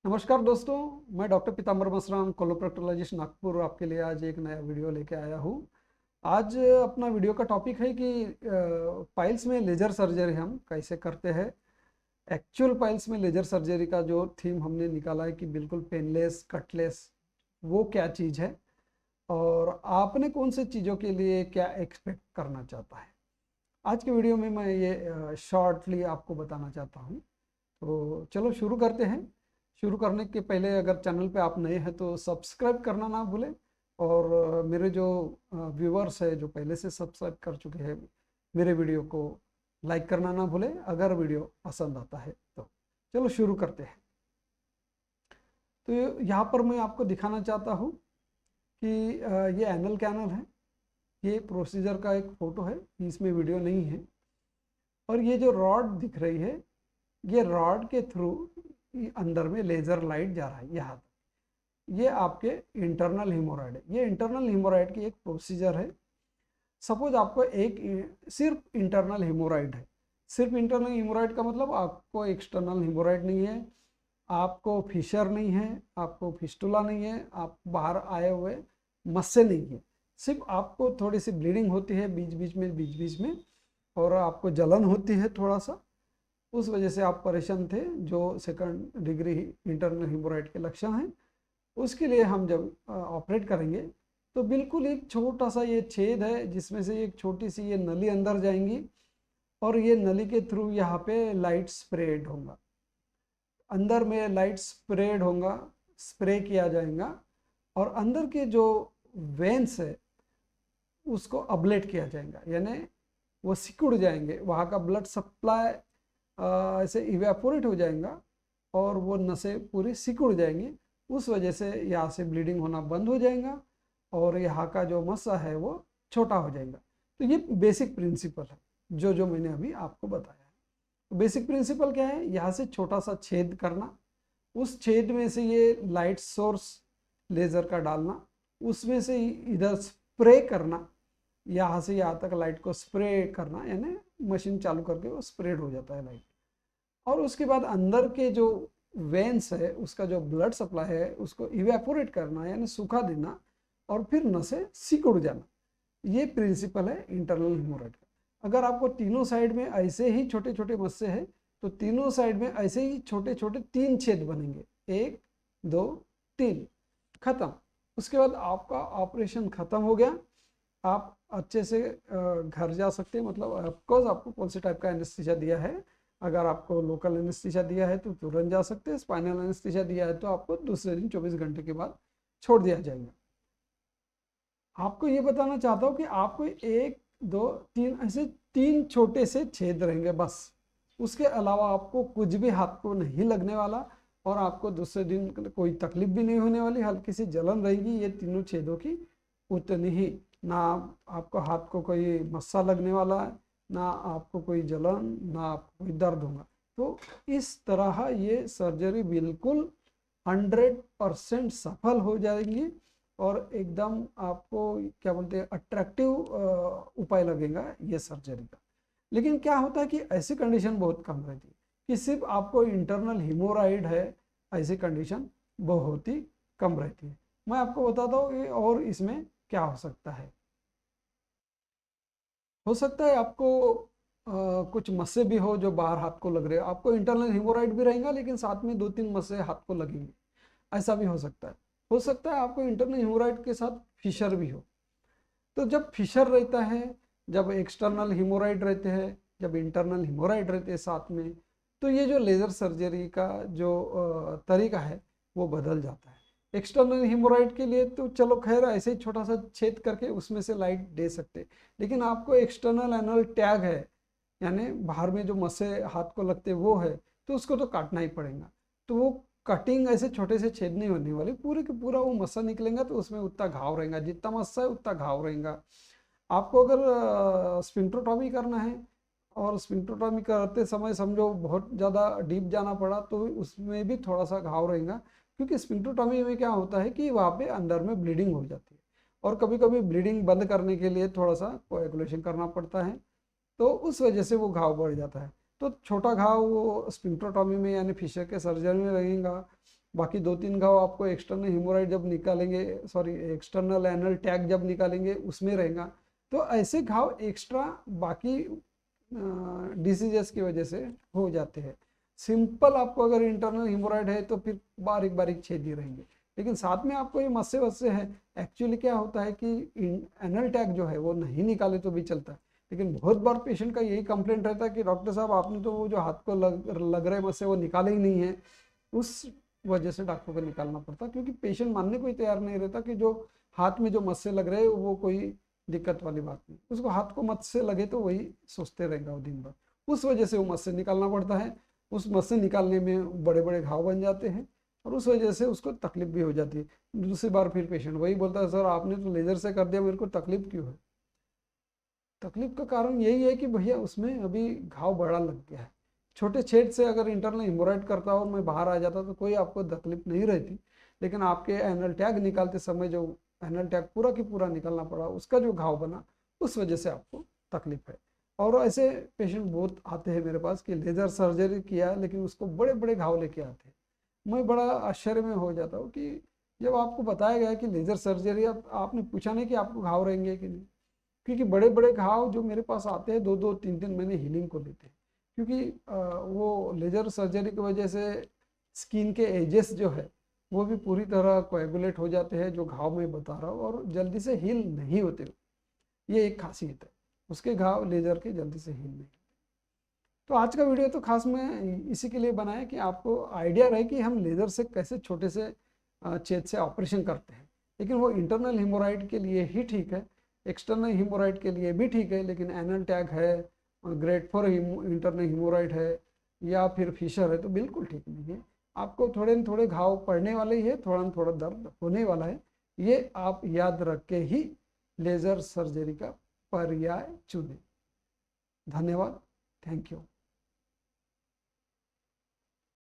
नमस्कार दोस्तों। मैं डॉक्टर पीताम्बर मसराम, कोलोप्रोक्टोलॉजिस्ट नागपुर, आपके लिए आज एक नया वीडियो लेके आया हूँ। आज अपना वीडियो का टॉपिक है कि पाइल्स में लेजर सर्जरी हम कैसे करते हैं। एक्चुअल पाइल्स में लेजर सर्जरी का जो थीम हमने निकाला है कि बिल्कुल पेनलेस कटलेस, वो क्या चीज़ है और आपने कौन से चीज़ों के लिए क्या एक्सपेक्ट करना चाहता है। आज के वीडियो में मैं ये शॉर्टली आपको बताना चाहता हूँ। तो चलो शुरू करते हैं। शुरू करने के पहले अगर चैनल पे आप नए हैं तो सब्सक्राइब करना ना भूलें। और मेरे जो व्यूअर्स है जो पहले से सब्सक्राइब कर चुके हैं मेरे वीडियो को लाइक करना ना भूलें अगर वीडियो पसंद आता है तो। चलो शुरू करते हैं। तो यहाँ पर मैं आपको दिखाना चाहता हूँ कि ये एनल कैनल है। ये प्रोसीजर का एक फ़ोटो है, इसमें वीडियो नहीं है। और ये जो रॉड दिख रही है, ये रॉड के थ्रू अंदर में लेज़र लाइट जा रहा है यहाँ तक। ये आपके इंटरनल हिमोरॉइड है। ये इंटरनल हिमोरॉइड की एक प्रोसीजर है। सपोज आपको एक सिर्फ इंटरनल हिमोरॉइड है। सिर्फ इंटरनल हिमोरॉइड का मतलब आपको एक्सटर्नल हिमोरॉइड नहीं है, आपको फिशर नहीं है, आपको फिस्टुला नहीं है, आप बाहर आए हुए मस्से नहीं है। सिर्फ आपको थोड़ी सी ब्लीडिंग होती है बीच बीच में और आपको जलन होती है थोड़ा सा। उस वजह से आप परेशान थे, जो सेकंड डिग्री इंटरनल हिमोरॉइड के लक्षण हैं। उसके लिए हम जब ऑपरेट करेंगे तो बिल्कुल एक छोटा सा ये छेद है जिसमें से एक छोटी सी ये नली अंदर जाएंगी और ये नली के थ्रू यहाँ पे लाइट स्प्रेड होगा। अंदर में लाइट स्प्रेड होगा, स्प्रे किया जाएगा और अंदर के जो वेन्स है उसको अबलेट किया जाएगा, यानी वो सिकुड़ जाएंगे, वहाँ का ब्लड सप्लाई ऐसे इवेपोरेट हो जाएगा और वो नसें पूरी सिकुड़ जाएंगी। उस वजह से यहाँ से ब्लीडिंग होना बंद हो जाएगा और यहाँ का जो मस्सा है वो छोटा हो जाएगा। तो ये बेसिक प्रिंसिपल है जो जो मैंने अभी आपको बताया है। तो बेसिक प्रिंसिपल क्या है, यहाँ से छोटा सा छेद करना, उस छेद में से ये लाइट सोर्स लेज़र का डालना, उसमें से इधर स्प्रे करना, यहाँ से यहाँ तक लाइट को स्प्रे करना, यानी मशीन चालू करके वो स्प्रेड हो जाता है लाइट। और उसके बाद अंदर के जो वेन्स है उसका जो ब्लड सप्लाई है उसको इवेपोरेट करना, यानी सूखा देना और फिर नसें सिकुड़ जाना। ये प्रिंसिपल है इंटरनल हिमोरॉइड का। अगर आपको तीनों साइड में ऐसे ही छोटे छोटे मस्से हैं तो तीनों साइड में ऐसे ही छोटे छोटे 3 छेद बनेंगे, 1 2 3, खत्म। उसके बाद आपका ऑपरेशन खत्म हो गया। आप अच्छे से घर जा सकते हैं। मतलब ऑफकोर्स आपको कौन से टाइप का एनेस्थीसिया दिया है। अगर आपको लोकल एनेस्थीसिया दिया है तो तुरंत जा सकते हैं। स्पाइनल एनेस्थीसिया दिया है तो आपको दूसरे दिन 24 घंटे के बाद छोड़ दिया जाएगा। आपको ये बताना चाहता हूँ कि आपको 1 2 3 ऐसे 3 छोटे से छेद रहेंगे बस। उसके अलावा आपको कुछ भी हाथ को नहीं लगने वाला और आपको दूसरे दिन कोई तकलीफ भी नहीं होने वाली। हल्की सी जलन रहेगी ये तीनों छेदों की, उतनी ही। ना आपको हाथ को कोई मस्सा लगने वाला है, ना आपको कोई जलन, ना आपको कोई दर्द होगा। तो इस तरह ये सर्जरी बिल्कुल 100% सफल हो जाएंगी और एकदम आपको क्या बोलते हैं अट्रैक्टिव उपाय लगेगा ये सर्जरी का। लेकिन क्या होता है कि ऐसी कंडीशन बहुत कम रहती है कि सिर्फ आपको इंटरनल हिमोराइड है, ऐसी कंडीशन बहुत ही कम रहती है। मैं आपको बताता हूँ कि और इसमें क्या हो सकता है। हो सकता है आपको कुछ मस्से भी हो जो बाहर हाथ को लग रहे हो। आपको इंटरनल हिमोराइड भी रहेगा लेकिन साथ में 2-3 मस्से हाथ को लगेंगे, ऐसा भी हो सकता है। हो सकता है आपको इंटरनल हिमोराइड के साथ फिशर भी हो। तो जब फिशर रहता है, जब एक्सटर्नल हिमोराइड रहते हैं, जब इंटरनल हिमोराइड रहते हैं साथ में, तो ये जो लेज़र सर्जरी का जो तरीका है वो बदल जाता है। एक्सटर्नल हिमोराइड के लिए तो चलो खैर ऐसे ही छोटा सा छेद करके उसमें से लाइट दे सकते, लेकिन आपको एक्सटर्नल एनल टैग है, यानी बाहर में जो मस्से हाथ को लगते वो है, तो उसको तो काटना ही पड़ेगा। तो वो कटिंग ऐसे छोटे से छेद नहीं होने वाली, पूरे के पूरा वो मस्सा निकलेगा तो उसमें उतना घाव रहेगा, जितना मस्सा है उतना घाव रहेगा। आपको अगर स्पिंक्टरोटॉमी करना है और स्पिंक्टरोटॉमी करते समय समझो बहुत ज़्यादा डीप जाना पड़ा तो उसमें भी थोड़ा सा घाव रहेगा, क्योंकि स्पिंक्टरोटॉमी में क्या होता है कि वहाँ पे अंदर में ब्लीडिंग हो जाती है और कभी कभी ब्लीडिंग बंद करने के लिए थोड़ा सा कोएगुलेशन करना पड़ता है, तो उस वजह से वो घाव बढ़ जाता है। तो छोटा घाव वो स्पिंक्टरोटॉमी में यानी फिशर के सर्जरी में लगेगा। बाकी 2-3 घाव आपको एक्सटर्नल हिमोराइड जब निकालेंगे, सॉरी एक्सटर्नल एनल टैग जब निकालेंगे उसमें रहेगा। तो ऐसे घाव एक्स्ट्रा बाकी डिसीजेस की वजह से हो जाते हैं। सिंपल आपको अगर इंटरनल हिमोराइड है तो फिर बारीक बारीक छेद ही रहेंगे, लेकिन साथ में आपको ये मस्से वस्से है। एक्चुअली क्या होता है कि एनल टैग जो है वो नहीं निकाले तो भी चलता है, लेकिन बहुत बार पेशेंट का यही कंप्लेंट रहता है कि डॉक्टर साहब आपने तो वो जो हाथ को लग रहे मस्से वो निकाले ही नहीं है। उस वजह से डॉक्टर को निकालना पड़ता, क्योंकि पेशेंट मानने को ही तैयार नहीं रहता कि जो हाथ में जो मस्से लग रहे हैं वो कोई दिक्कत वाली बात नहीं, उसको हाथ को मत से लगे तो वही सोचते रहेगा वो दिन भर। उस वजह से वो मत से निकालना पड़ता है। उस मत से निकालने में बड़े बड़े घाव बन जाते हैं और उस वजह से उसको तकलीफ भी हो जाती है। दूसरी बार फिर पेशेंट वही बोलता है, सर आपने तो लेजर से कर दिया, मेरे को तकलीफ क्यों है? तकलीफ का कारण यही है कि भैया उसमें अभी घाव बड़ा लग गया है। छोटे छेद से अगर इंटरनल हिमोराइड करता और मैं बाहर आ जाता तो कोई आपको तकलीफ नहीं रहती, लेकिन आपके एनल टैग निकालते समय जो एनल टैग पूरा की पूरा निकालना पड़ा, उसका जो घाव बना, उस वजह से आपको तकलीफ है। और ऐसे पेशेंट बहुत आते हैं मेरे पास कि लेजर सर्जरी किया है लेकिन उसको बड़े बड़े घाव लेके आते हैं। मैं बड़ा आश्चर्य में हो जाता हूँ कि जब आपको बताया गया कि लेजर सर्जरी, आपने पूछा नहीं कि आपको घाव रहेंगे कि नहीं। क्योंकि बड़े बड़े घाव जो मेरे पास आते हैं 2-2 3-3 महीने हीलिंग को लेते हैं, क्योंकि वो लेजर सर्जरी की वजह से स्किन के एजेस जो है वो भी पूरी तरह कोएगुलेट हो जाते हैं, जो घाव मैं बता रहा हूँ, और जल्दी से हील नहीं होते। ये एक खासियत है उसके, घाव लेजर के जल्दी से हील नहीं। तो आज का वीडियो तो खास मैं इसी के लिए बनाया कि आपको आइडिया रहे कि हम लेजर से कैसे छोटे से छेद से ऑपरेशन करते हैं। लेकिन वो इंटरनल हिमोराइड के लिए ही ठीक है, एक्सटर्नल हिमोराइड के लिए भी ठीक है, लेकिन एनल टैग है, ग्रेड 4 इंटरनल हिमोराइड है या फिर फिशर है तो बिल्कुल ठीक नहीं है। आपको थोड़े न थोड़े घाव पड़ने वाले ही है, थोड़ा न थोड़ा दर्द होने वाला है। ये आप याद रख के ही लेजर सर्जरी का पर्याय चुनें। धन्यवाद, थैंक यू।